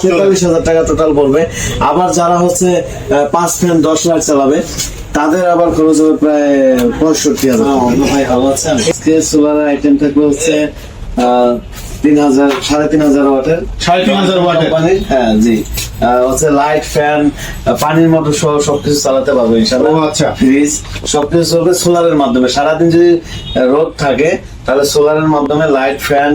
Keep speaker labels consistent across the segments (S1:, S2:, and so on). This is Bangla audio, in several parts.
S1: 43,000 টাকা টোটাল পড়বে। আবার যারা হচ্ছে 5 ফ্যান 10 লাখ চালাবে তাদের আবার খরচ হবে প্রায় 65,000। ভাই ভালো আছেন? সোলার আইটেম থাকবে হচ্ছে 3,000 3,500 ওয়াটের
S2: 3,500 ওয়াটের
S1: কোম্পানির। হ্যাঁ জি, হচ্ছে লাইট, ফ্যান, পানির মোটর সহ সবকিছু চালাতে পারবে ইনশাআল্লাহ।
S2: আচ্ছা,
S1: ফ্রিজ সবকিছু চলবে সোলারের মাধ্যমে। সারাদিন যদি রোদ থাকে তাহলে সোলারের মাধ্যমে লাইট, ফ্যান,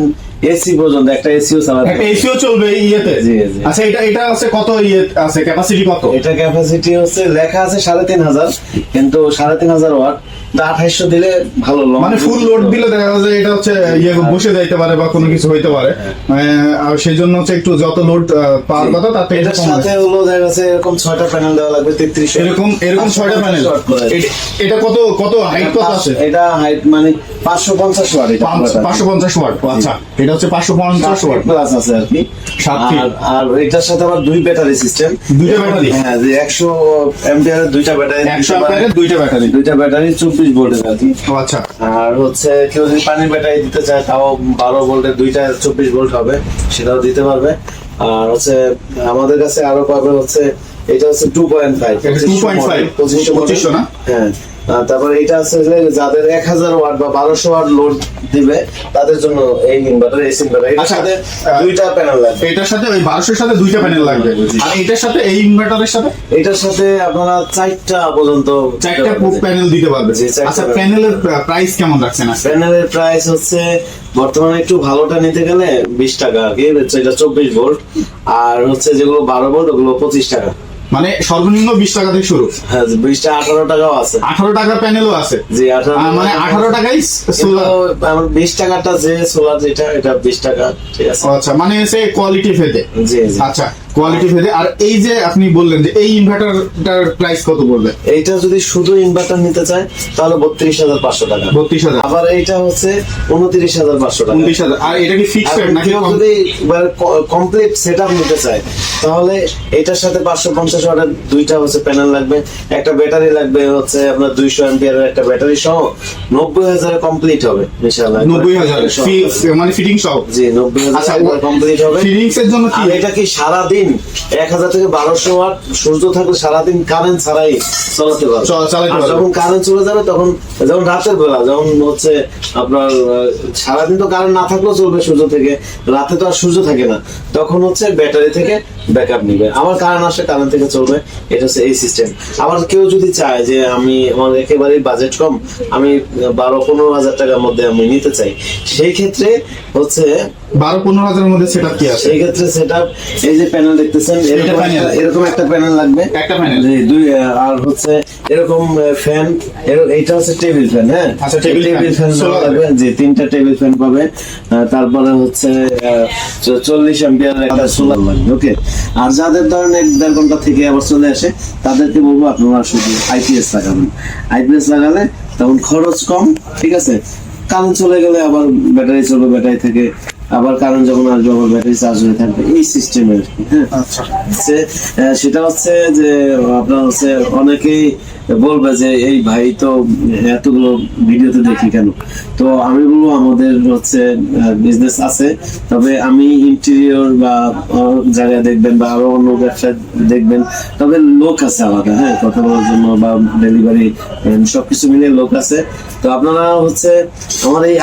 S1: এসি পর্যন্ত একটা এসিও চালাতে
S2: একটা এসিও চলবে ইয়েতে।
S1: জি জি।
S2: আচ্ছা, এটা আছে কত ইয়ে আছে, ক্যাপাসিটি কত?
S1: এটা ক্যাপাসিটি হচ্ছে লেখা আছে 3,500, কিন্তু 3,500 ওয়াট। 2800 দিলে ভালো,
S2: মানে ফুল লোড দিলে দেখা যায় এটা হচ্ছে ইয়ে বসে যাইতে পারে বা কোনো কিছু হইতে পারে, আর সেই জন্য হচ্ছে একটু যত লোড পাওয়ার কথা তাতে
S1: এটার সাথে হলো দেখা যাচ্ছে এরকম 6টা প্যানেল দেওয়া লাগবে 3300।
S2: এরকম 6টা প্যানেল। এটা কত হাইট কত আছে?
S1: এটা হাইট মানে 550 ওয়াট। এটা
S2: 550 ওয়াট। আচ্ছা, এটা হচ্ছে 550 ওয়াট
S1: প্লাস আছে আর কি। আর এটার সাথে আবার 2 ব্যাটারি সিস্টেম।
S2: 2টা ব্যাটারি?
S1: হ্যাঁ, যে 100 অ্যাম্পিয়ারের 2টা ব্যাটারি।
S2: 100 অ্যাম্পিয়ারের 2টা ব্যাটারি।
S1: 2টা ব্যাটারি 24 ভোল্টের আর কি।
S2: আচ্ছা,
S1: আর হচ্ছে কেউ যদি পানির ব্যাটারি দিতে চায় তাও 12 ভোল্টের 2টা 24 ভোল্ট হবে, সেটাও দিতে পারবে। আর হচ্ছে আমাদের কাছে আরো পাবে হচ্ছে এটা হচ্ছে 2.5
S2: 2500 না?
S1: হ্যাঁ। তারপরে এটা আছে যে যাদের 1000 ওয়াট বা 1200 ওয়াট লোড দিবে তাদের জন্য এই ইনভার্টার, এসি ইনভার্টার। এর সাথে 2টা প্যানেল লাগবে।
S2: এটার সাথে ওই 1200 এর সাথে 2টা প্যানেল লাগবে। আর এটার সাথে এই ইনভার্টারের সাথে
S1: এটার সাথে আপনারা 4টা পর্যন্ত
S2: 4টা প্যানেল দিতে পারবে। আচ্ছা, প্যানেলের প্রাইস কেমন রাখছেন?
S1: প্যানেলের প্রাইস হচ্ছে বর্তমানে একটু ভালোটা নিতে গেলে 20 টাকা আর কি। এটা 24 ভোল্ট। আর হচ্ছে যেগুলো 12 ভোল্ট ওগুলো 25 টাকা।
S2: মানে সর্বনিম্ন 20 টাকা থেকে শুরু।
S1: হ্যাঁ, 20 টা 18 টাকাও আছে।
S2: 18 টাকার প্যানেলও আছে।
S1: জি, 18
S2: মানে 18 টাকাই সোলার।
S1: 20 টাকাটা যে সোলার যেটা, এটা 20 টাকা। ঠিক আছে।
S2: আচ্ছা, মানে সে কোয়ালিটি ভেদে।
S1: জি জি।
S2: আচ্ছা, কোয়ালিটি ভেদে। আর এই যে আপনি বললেন যে এই ইনভার্টারটার প্রাইস কত পড়বে?
S1: এইটা যদি শুধু ইনভার্টার নিতে চায় তাহলে 32,500 টাকা।
S2: 32,000।
S1: আবার এইটা হচ্ছে 29,500 টাকা।
S2: 29,000। আর এটা কি ফিক্সড রেট নাকি?
S1: যদি কমপ্লিট সেটআপ নিতে চায় তাহলে এটার সাথে 550 ওয়াটের 2টা হচ্ছে প্যানেল লাগবে, একটা ব্যাটারি লাগবে হচ্ছে আপনার 200 অ্যাম্পিয়ারের একটা ব্যাটারি সহ 90,000 কমপ্লিট হবে ইনশাআল্লাহ।
S2: 90,000 মানে ফিটিং সহ?
S1: জি, 90,000 কমপ্লিট হবে।
S2: ফিটিংস এর জন্য কি?
S1: আর এটা কি সারা দিন 1000 থেকে 1200 ওয়াট সূর্য থাকলে সারাদিন কারেন্ট ছাড়াই চালাতে পারবে। যখন কারেন্ট চলে যাবে তখন, যেমন রাতের বেলা যখন হচ্ছে আপনার সারাদিন তো কারেন্ট না থাকলেও চলবে সূর্য থেকে, রাতে তো আর সূর্য থাকে না, তখন হচ্ছে ব্যাটারি থেকে ব্যাকআপ নিবে, আমার কারেন্ট আসে কারেন্ট থেকে চলবে। এটা হচ্ছে এই সিস্টেম। আবার কেউ যদি চায় যে আমার একেবারেই বাজেট কম, আমি 12-15 হাজার টাকার মধ্যে আমি নিতে চাই, সেই ক্ষেত্রে হচ্ছে
S2: 12-15 হাজারের মধ্যে সেটআপ কি আছে?
S1: সেই ক্ষেত্রে সেটআপ এই যে প্যানেল দেখতেছেন, এরকম একটা প্যানেল লাগবে।
S2: একটা প্যানেল?
S1: জি, আর হচ্ছে এরকম ফ্যান। এইটা হচ্ছে টেবিল ফ্যান। হ্যাঁ,
S2: আচ্ছা, টেবিল ফ্যান
S1: লাগবে। জি, 3টা টেবিল ফ্যান পাবে। তারপরে হচ্ছে 40 অ্যাম্পিয়ারের একটা সোলার লাগবে। ওকে। আর যাদের ধরেন 1-1.5 ঘন্টা থেকে আবার চলে আসে তাদেরকে বলবো আপনারা শুধু আইপিএস লাগাবেন। আইপিএস লাগালে তখন খরচ কম। ঠিক আছে। কারেন্ট চলে গেলে আবার ব্যাটারি চলবে, ব্যাটারি থেকে আবার কারেন্ট যখন আসবে আবার ব্যাটারি চার্জ হয়ে থাকবে, এই সিস্টেমের। হ্যাঁ,
S2: আচ্ছা।
S1: সেটা হচ্ছে যে আপনার হচ্ছে অনেকেই বলবে যে এই ভাই তো এতগুলো ভিডিওতে দেখি কেন, তো আমি বলবো আমাদের হচ্ছে বিজনেস আছে, তবে আমি ইন্টেরিয়র বা জায়গায় দেখবেন বা আরো অন্য ব্যবসা দেখবেন, তবে লোক আছে আলাদা। হ্যাঁ, কথা বলার জন্য বা ডেলিভারি সবকিছু মিলিয়ে লোক আছে। তো আপনারা হচ্ছে আমার এই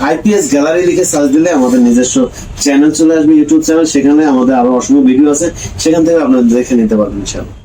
S1: আইপিএস গ্যালারি লিখে সার্চ দিলে আমাদের নিজস্ব চ্যানেল চলে আসবে, ইউটিউব চ্যানেল। সেখানে আমাদের আরো অসংখ্য ভিডিও আছে, সেখান থেকে আপনারা দেখে নিতে পারবেন ইনশাআল্লাহ।